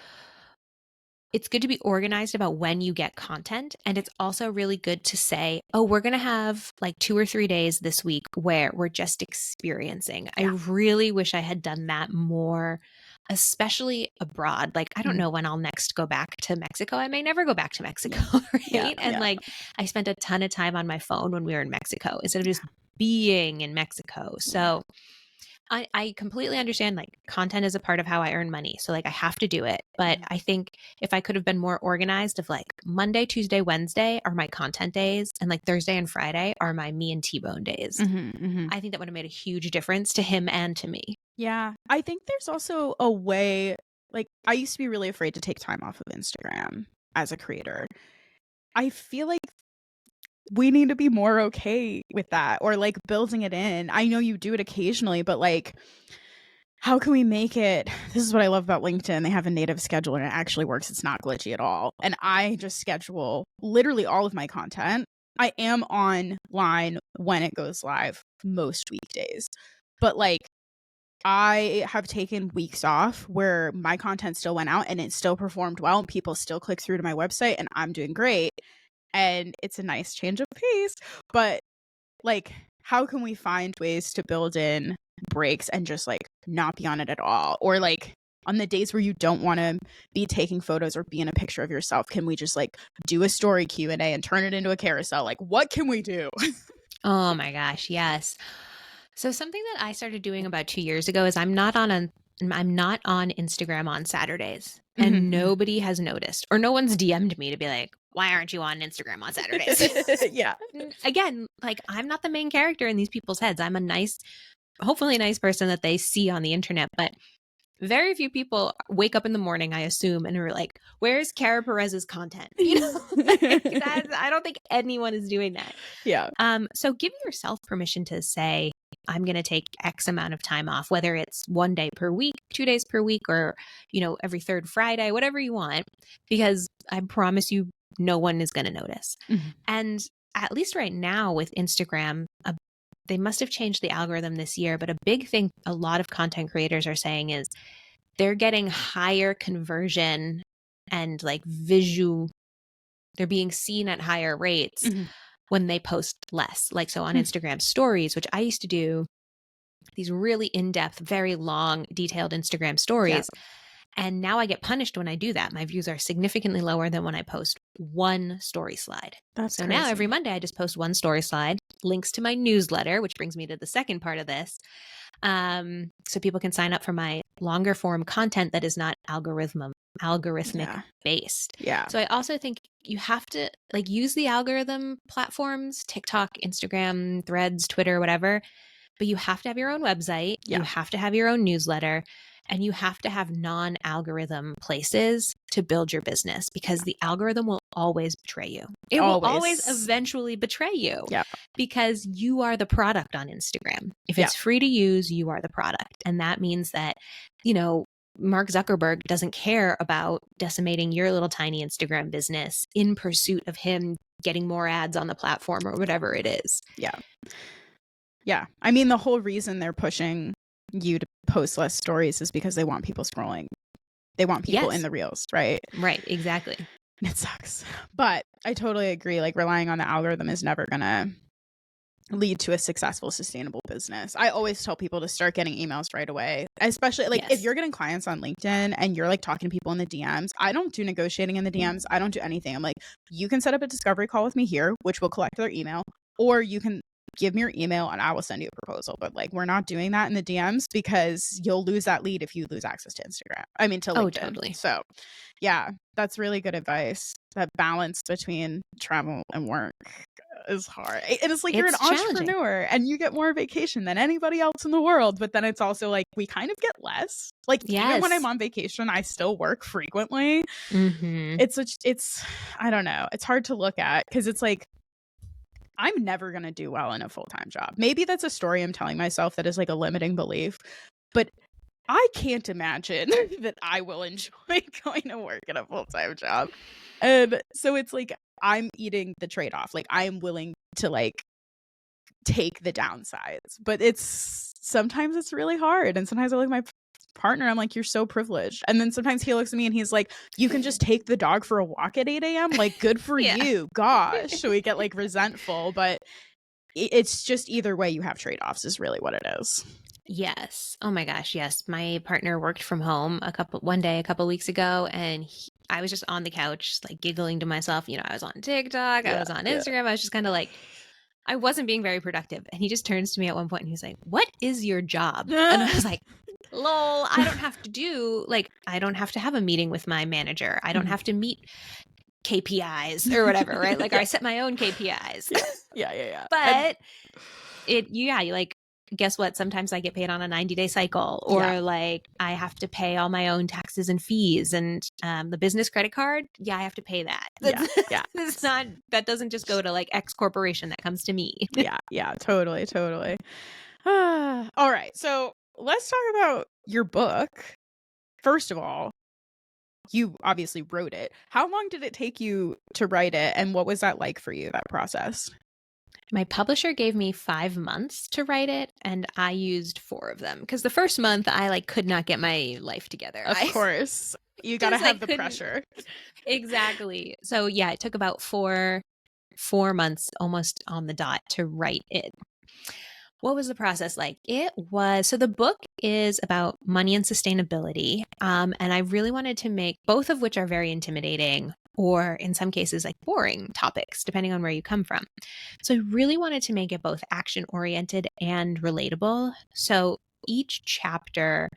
it's good to be organized about when you get content. And it's also really good to say, oh, we're going to have like 2 or 3 days this week where we're just experiencing. I really wish I had done that more, especially abroad. Like, I don't know when I'll next go back to Mexico. I may never go back to Mexico, right? And like, I spent a ton of time on my phone when we were in Mexico instead of just being in Mexico. So I completely understand, like, content is a part of how I earn money. So like I have to do it. But I think if I could have been more organized of like Monday, Tuesday, Wednesday are my content days, and like Thursday and Friday are my me and T-Bone days. I think that would have made a huge difference to him and to me. Yeah. I think there's also a way, like, I used to be really afraid to take time off of Instagram as a creator. I feel like we need to be more okay with that, or like building it in. I know you do it occasionally, but like, how can we make it? This is what I love about LinkedIn. They have a native schedule and it actually works. It's not glitchy at all. And I just schedule literally all of my content. I am online when it goes live most weekdays, but like, I have taken weeks off where my content still went out and it still performed well and people still click through to my website and I'm doing great. And it's a nice change of pace. But like, how can we find ways to build in breaks and just like not be on it at all? Or like on the days where you don't want to be taking photos or be in a picture of yourself, can we just like do a story Q&A and turn it into a carousel? Like, what can we do? Oh my gosh, yes. So something that I started doing about 2 years ago is I'm not on Instagram on Saturdays, and nobody has noticed, or no one's DM'd me to be like, why aren't you on Instagram on Saturdays? Yeah. Again, like, I'm not the main character in these people's heads. I'm hopefully a nice person that they see on the internet, but very few people wake up in the morning, I assume, and are like, where's Cara Perez's content? You know, I don't think anyone is doing that. Yeah. So give yourself permission to say, I'm going to take X amount of time off, whether it's 1 day per week, 2 days per week, or, every third Friday, whatever you want, because I promise you, no one is going to notice. And at least right now with Instagram, they must have changed the algorithm this year, but a big thing a lot of content creators are saying is they're getting higher conversion and like they're being seen at higher rates when they post less. Like, so on Instagram stories, which I used to do these really in-depth, very long, detailed Instagram stories. And now I get punished when I do that. My views are significantly lower than when I post one story slide. So crazy. now every Monday I just post one story slide, links to my newsletter, which brings me to the second part of this. So people can sign up for my longer form content that is not algorithmic based. Yeah. So I also think you have to like use the algorithm platforms, TikTok, Instagram, Threads, Twitter, whatever, but you have to have your own website. You have to have your own newsletter, and you have to have non-algorithm places to build your business, because the algorithm will always betray you. It will always eventually betray you because you are the product on Instagram. If it's free to use, you are the product. And that means that, Mark Zuckerberg doesn't care about decimating your little tiny Instagram business in pursuit of him getting more ads on the platform or whatever it is. Yeah. Yeah. I mean, the whole reason they're pushing you to post less stories is because they want people scrolling. They want people in the reels, right? Right. Exactly. It sucks. But I totally agree. Like, relying on the algorithm is never going to lead to a successful, sustainable business. I always tell people to start getting emails right away, especially like if you're getting clients on LinkedIn and you're like talking to people in the DMs. I don't do negotiating in the DMs. I don't do anything. I'm like, you can set up a discovery call with me here, which will collect their email, or you can give me your email and I will send you a proposal. But like, we're not doing that in the DMs because you'll lose that lead if you lose access to Instagram. I mean, to LinkedIn. Oh, totally. So yeah, that's really good advice. That balance between travel and work is hard. And it's like, you're an entrepreneur and you get more vacation than anybody else in the world. But then it's also like, we kind of get less. Like, even when I'm on vacation, I still work frequently. It's I don't know. It's hard to look at because it's like, I'm never going to do well in a full-time job. Maybe that's a story I'm telling myself that is like a limiting belief, but I can't imagine that I will enjoy going to work in a full-time job. And so it's like, I'm eating the trade-off. Like, I am willing to like take the downsides, but sometimes it's really hard. And sometimes I look at my partner. I'm like, you're so privileged. And then sometimes he looks at me and he's like, you can just take the dog for a walk at 8 a.m. Like, good for Yeah. you. Gosh. So we get like resentful, but it's just either way you have trade-offs is really what it is. Yes. Oh my gosh. Yes. My partner worked from home one day, a couple weeks ago, and I was just on the couch, like giggling to myself. You know, I was on TikTok, I was on Instagram. I was just kind of like, I wasn't being very productive. And he just turns to me at one point and he's like, "What is your job?" And I was like, lol, I don't have to have a meeting with my manager. I don't have to meet KPIs or whatever, right? Like I set my own KPIs. Yeah. But you like, guess what? Sometimes I get paid on a 90-day cycle, or like I have to pay all my own taxes and fees, and the business credit card. Yeah, I have to pay that. Yeah. It's not, that doesn't just go to like X corporation, that comes to me. Yeah, totally. All right. So let's talk about your book. First of all, you obviously wrote it. How long did it take you to write it? And what was that like for you, that process? My publisher gave me 5 months to write it, and I used 4 of them because the first month I like could not get my life together. Of course. You got to have the pressure. Exactly. So yeah, it took about 4 months almost on the dot to write it. What was the process like? So the book is about money and sustainability. And I really wanted to make both of which are very intimidating, or in some cases like boring topics, depending on where you come from. So I really wanted to make it both action oriented and relatable. So each chapter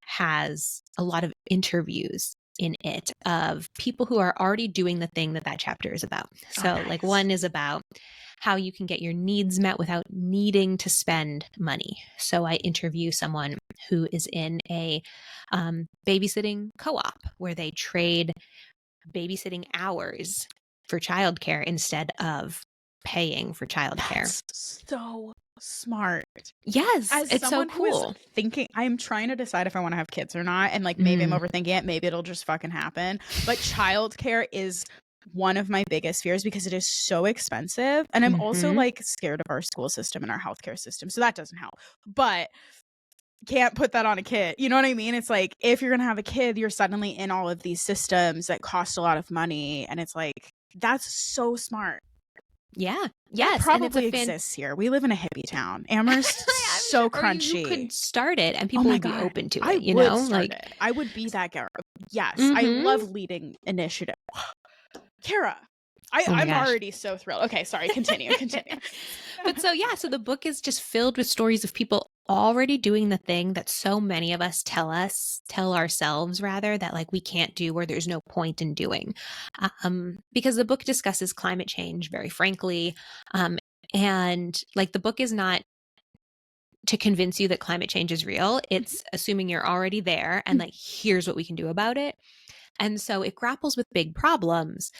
has a lot of interviews in it of people who are already doing the thing that chapter is about. So like one is about how you can get your needs met without needing to spend money. So I interview someone who is in a babysitting co-op where they trade babysitting hours for childcare instead of paying for childcare. That's so smart. Yes, As it's so cool. Thinking, I'm trying to decide if I want to have kids or not, and like maybe I'm overthinking it, maybe it'll just fucking happen. But childcare is one of my biggest fears because it is so expensive, and I'm also like scared of our school system and our healthcare system, so that doesn't help. But can't put that on a kid. You know what I mean? It's like if you're gonna have a kid, you're suddenly in all of these systems that cost a lot of money, and it's like that's so smart. Yeah. Yes. It probably exists here. We live in a hippie town. Amherst, so crunchy. You could start it and people would be open to it. I would be that girl. Yes. I love leading initiative. Kara, I'm already so thrilled. Okay, sorry. Continue. But so the book is just filled with stories of people already doing the thing that so many of us tell ourselves rather, that like we can't do, or there's no point in doing. Because the book discusses climate change very frankly. And like the book is not to convince you that climate change is real. It's assuming you're already there and like, here's what we can do about it. And so it grapples with big problems,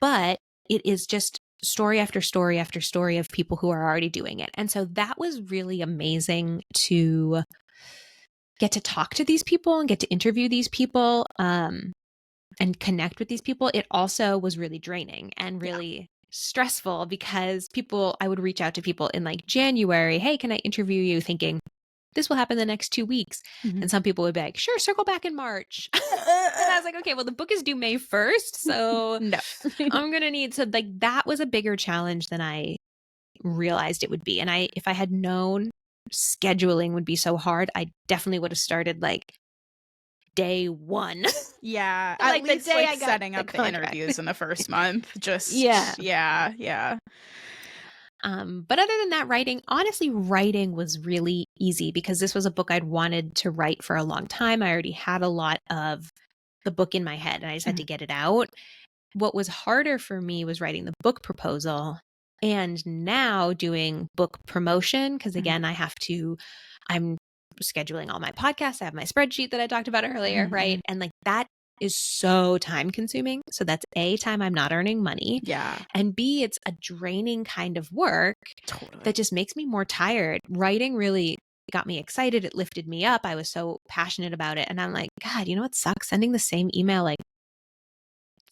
but it is just story after story after story of people who are already doing it. And so that was really amazing to get to talk to these people and get to interview these people and connect with these people. It also was really draining and really stressful because I would reach out to people in like January, hey, can I interview you? Thinking this will happen the next 2 weeks. And some people would be like, sure, circle back in March. And I was like, okay, well, the book is due May 1st. So no. I'm going to need to that was a bigger challenge than I realized it would be. And if I had known scheduling would be so hard, I definitely would have started like day 1. Yeah. At least the day I got setting up the interviews in the first month. Just, yeah. But other than that, writing was really easy because this was a book I'd wanted to write for a long time. I already had a lot of the book in my head and I just had to get it out. What was harder for me was writing the book proposal and now doing book promotion. Because again, I'm scheduling all my podcasts. I have my spreadsheet that I talked about earlier, right? And like that is so time consuming. So that's A, time I'm not earning money. Yeah. And B, it's a draining kind of work that just makes me more tired. Writing really got me excited. It lifted me up. I was so passionate about it. And I'm like, God, you know what sucks? Sending the same email like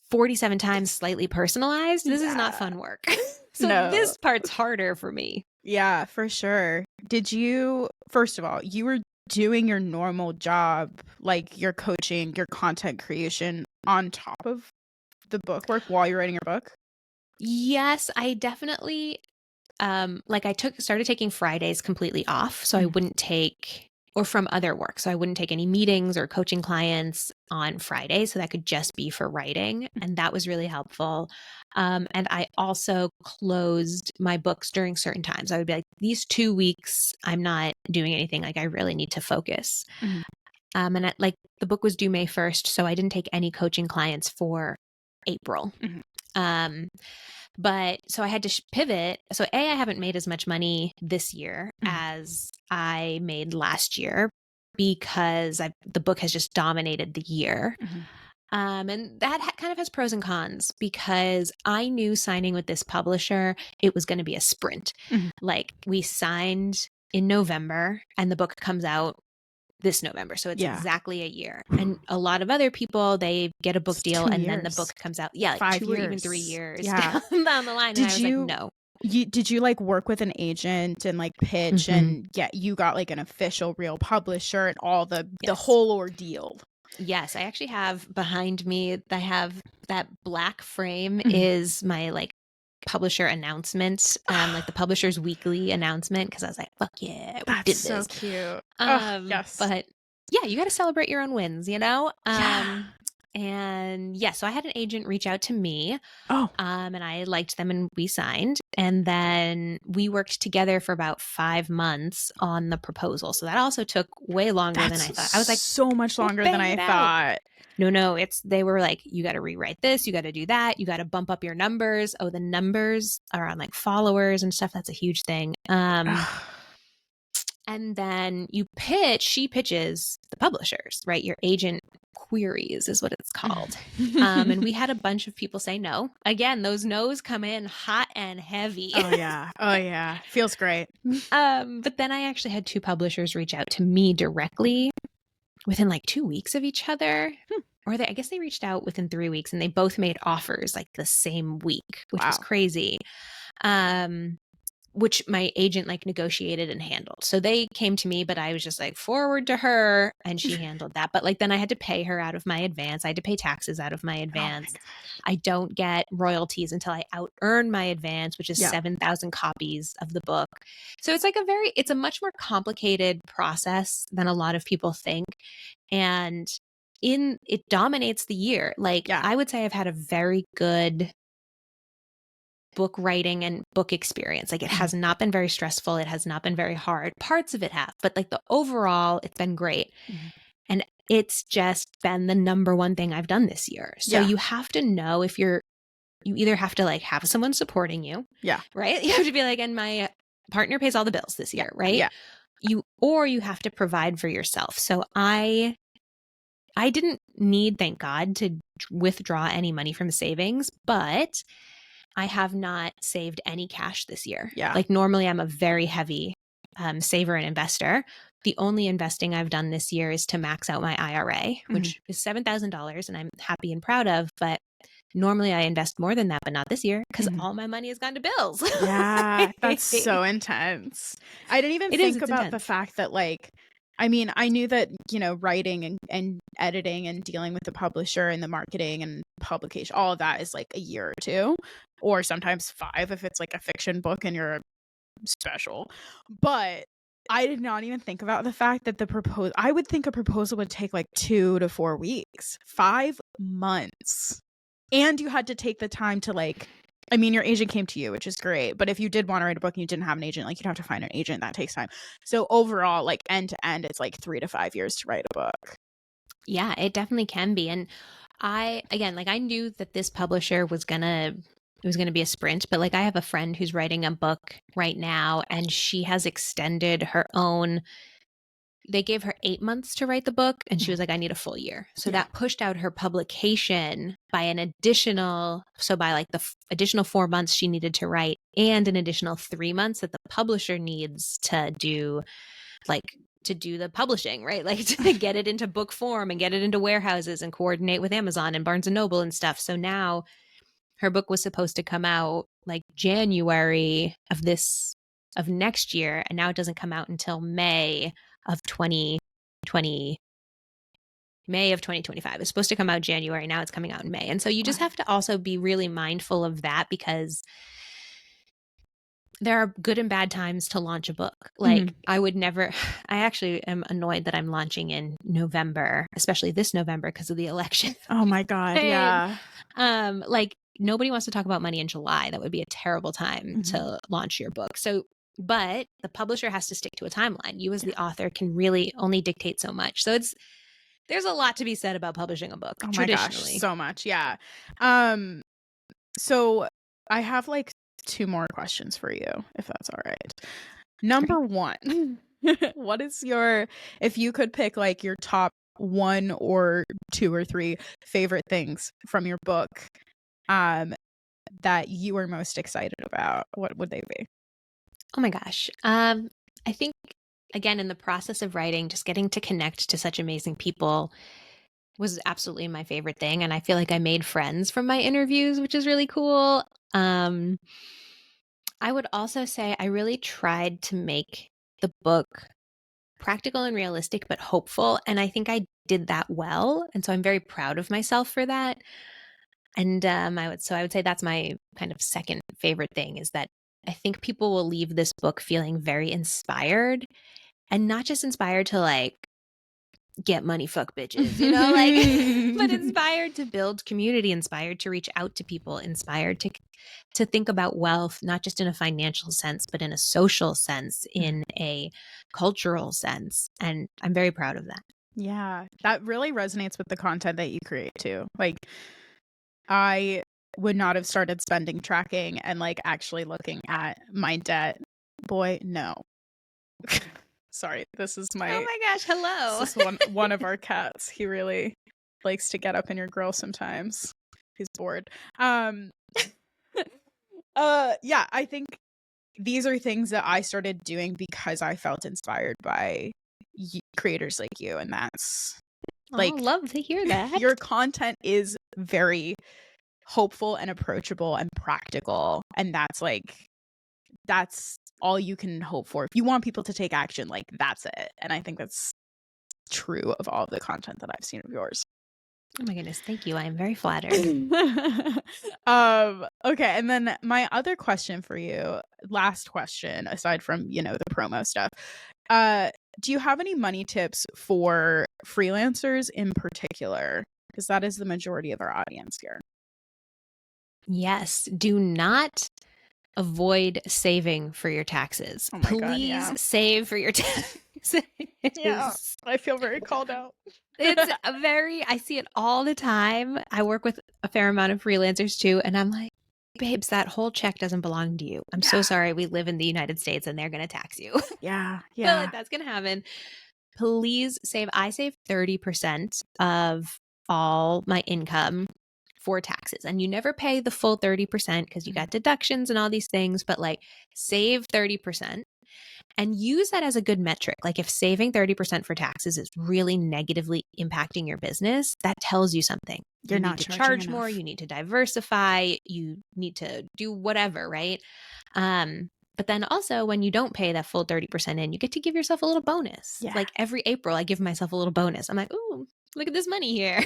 47 times, slightly personalized. This is not fun work. So this part's harder for me. Yeah, for sure. Did you, first of all, you were doing your normal job, like your coaching, your content creation on top of the book work while you're writing your book? Yes, I definitely like I started taking Fridays completely off, so I wouldn't take or from other work. So I wouldn't take any meetings or coaching clients on Friday. So that could just be for writing. And that was really helpful. And I also closed my books during certain times. I would be like, these 2 weeks, I'm not doing anything. Like I really need to focus. Mhm. And like the book was due May 1st. So I didn't take any coaching clients for April. Mhm. Um, but so I had to pivot. So I haven't made as much money this year as I made last year because the book has just dominated the year. And that kind of has pros and cons because I knew signing with this publisher, it was going to be a sprint. Like we signed in November and the book comes out this November. So it's exactly a year. And a lot of other people, they get a book It's deal 2 and then the years. book comes out. Yeah, like 5 2 or even 3 years. years Yeah. down the line. And I was like, no. Did you like work with an agent and like pitch and you got like an official real publisher and all the whole ordeal? Yes, I actually have behind me, I have that black frame is my like publisher announcement, like the publisher's weekly announcement, because I was like, fuck yeah, we did this. That's so cute. Yes. But yeah, you got to celebrate your own wins, you know? Yeah. And yeah, so I had an agent reach out to me. Oh. And I liked them and we signed. And then we worked together for about 5 months on the proposal. So that also took way longer than I thought. I was like, so much longer than I thought. No, they were like, you got to rewrite this, you got to do that, you got to bump up your numbers. Oh, the numbers are on like followers and stuff. That's a huge thing. And then she pitches the publishers, right? Your agent queries is what it's called. And we had a bunch of people say no. Again, those no's come in hot and heavy. Oh yeah. Feels great. But then I actually had 2 publishers reach out to me directly within like 2 weeks of each other. Or I guess they reached out within 3 weeks and they both made offers like the same week, which was crazy. Which my agent like negotiated and handled. So they came to me, but I was just like forward to her and she handled that. But like then I had to pay her out of my advance. I had to pay taxes out of my advance. I don't get royalties until I out earn my advance, which is 7,000 copies of the book. So it's like it's a much more complicated process than a lot of people think. And it dominates the year. Like I would say I've had a very good book writing and book experience. Like it has not been very stressful. It has not been very hard. Parts of it have, but like the overall, it's been great. And it's just been the number one thing I've done this year. So you have to know you either have to like have someone supporting you. Yeah. Right. You have to be like, and my partner pays all the bills this year. Right. Yeah. You have to provide for yourself. So I didn't need, thank God, to withdraw any money from savings, but I have not saved any cash this year. Yeah. Like normally I'm a very heavy saver and investor. The only investing I've done this year is to max out my IRA, which is $7,000 and I'm happy and proud of. But normally I invest more than that, but not this year because all my money has gone to bills. Yeah, that's so intense. I didn't even think about the fact that like, I mean, I knew that, writing and editing and dealing with the publisher and the marketing and publication, all of that is like a year or 2, or sometimes 5 if it's like a fiction book and you're special. But I did not even think about the fact that I would think a proposal would take like 2 to 4 weeks, 5 months. And you had to take the time to like, I mean, your agent came to you, which is great. But if you did want to write a book and you didn't have an agent, like you'd have to find an agent. That takes time. So overall, like end to end, it's like 3 to 5 years to write a book. Yeah, it definitely can be. And I knew that this publisher was going to be a sprint, but like I have a friend who's writing a book right now and she has extended her own. They gave her 8 months to write the book and she was like, I need a full year. So that pushed out her publication by by like the additional 4 months she needed to write and an additional 3 months that the publisher needs to do the publishing, right? Like to get it into book form and get it into warehouses and coordinate with Amazon and Barnes and Noble and stuff. So now her book was supposed to come out like January of next year. And now it doesn't come out until May of 2020, May of 2025. It's supposed to come out January. Now it's coming out in May. And so you just have to also be really mindful of that, because there are good and bad times to launch a book. Like I actually am annoyed that I'm launching in November, especially this November because of the election. Oh my God. Yeah. Like nobody wants to talk about money in July. That would be a terrible time to launch your book. So, but the publisher has to stick to a timeline. You as the author can really only dictate so much. So there's a lot to be said about publishing a book. Oh my traditionally. gosh, so much. Yeah. So I have like 2 more questions for you, if that's all right. Number 1, what is if you could pick like your top 1 or 2 or 3 favorite things from your book, that you are most excited about, what would they be? Oh my gosh. I think, again, in the process of writing, just getting to connect to such amazing people was absolutely my favorite thing. And I feel like I made friends from my interviews, which is really cool. I would also say I really tried to make the book practical and realistic, but hopeful. And I think I did that well. And so I'm very proud of myself for that. And I would say that's my kind of second favorite thing, is that I think people will leave this book feeling very inspired, and not just inspired to like get money, fuck bitches, like, but inspired to build community, inspired to reach out to people, inspired to think about wealth, not just in a financial sense, but in a social sense, in a cultural sense. And I'm very proud of that. Yeah, that really resonates with the content that you create too. Like, I would not have started spending tracking and like actually looking at my debt. Boy, no. Sorry, this is my. Oh my gosh, hello. This is one of our cats. He really likes to get up in your grill sometimes. He's bored. Yeah, I think these are things that I started doing because I felt inspired by creators like you, and that's like, love to hear that. Your content is very hopeful and approachable and practical, and that's all you can hope for. If you want people to take action, like, that's it. And I think that's true of all of the content that I've seen of yours. Oh my goodness, thank you. I am very flattered. Okay, and then my other question for you, last question, aside from, the promo stuff, do you have any money tips for freelancers in particular? Because that is the majority of our audience here. Yes, do not avoid saving for your taxes. Oh my Please God, yeah. save for your taxes. Yeah, I feel very called out. I see it all the time. I work with a fair amount of freelancers too, and I'm like, babes, that whole check doesn't belong to you. I'm so sorry. We live in the United States and they're going to tax you. Yeah. But like, that's going to happen. Please save. I save 30% of all my income for taxes, and you never pay the full 30% because you got deductions and all these things, but like, save 30% and use that as a good metric. Like, if saving 30% for taxes is really negatively impacting your business, that tells you something. You're not need to charging charge more, enough. you need to diversify, you need to do whatever, right? But then also, when you don't pay that full 30% in, you get to give yourself a little bonus. Yeah. Like, every April, I give myself a little bonus. I'm like, ooh, look at this money here.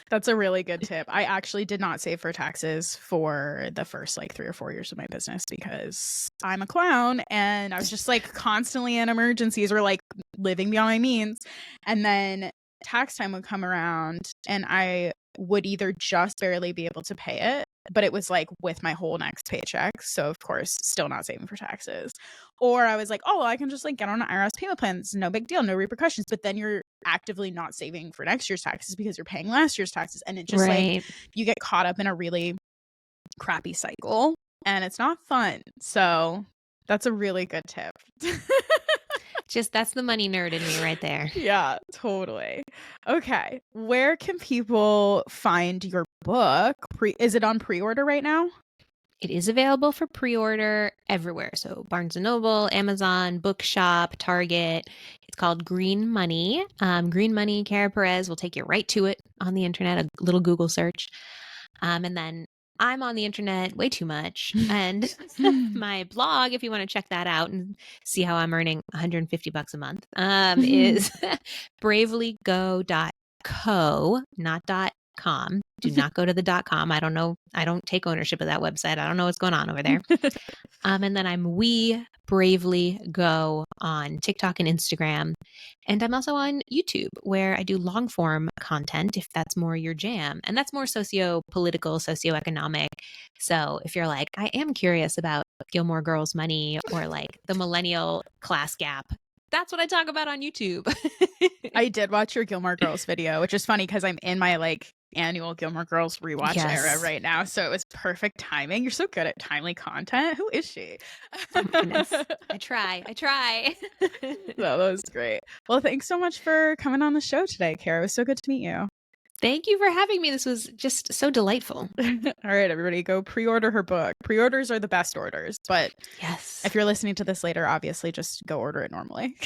That's a really good tip. I actually did not save for taxes for the first like 3 or 4 years of my business because I'm a clown and I was just like constantly in emergencies or like living beyond my means. And then tax time would come around and I would either just barely be able to pay it, but it was like with my whole next paycheck. So of course, still not saving for taxes. Or I was like, oh, well, I can just like get on an IRS payment plan. It's no big deal, no repercussions. But then you're actively not saving for next year's taxes because you're paying last year's taxes. And it just like, you get caught up in a really crappy cycle and it's not fun. So that's a really good tip. That's the money nerd in me right there. Yeah, totally. Okay. Where can people find your book? Is it on pre-order right now? It is available for pre-order everywhere. So Barnes & Noble, Amazon, Bookshop, Target. It's called Green Money. Green Money, Perez will take you right to it on the internet, a little Google search. And then I'm on the internet way too much. And my blog, if you want to check that out and see how I'm earning $150 a month, is bravelygo.co, not .com. Do not go to the .com. I don't know. I don't take ownership of that website. I don't know what's going on over there. And then I'm We Bravely Go on TikTok and Instagram. And I'm also on YouTube where I do long form content if that's more your jam. And that's more socio-political, socioeconomic. So if you're like, I am curious about Gilmore Girls money or like the millennial class gap, that's what I talk about on YouTube. I did watch your Gilmore Girls video, which is funny because I'm in my like annual Gilmore Girls rewatch era right now. So it was perfect timing. You're so good at timely content. Who is she? Oh my goodness. I try. That was great. Well, thanks so much for coming on the show today, Kara. It was so good to meet you. Thank you for having me. This was just so delightful. All right, everybody, go pre-order her book. Pre-orders are the best orders, but yes, if you're listening to this later, obviously just go order it normally.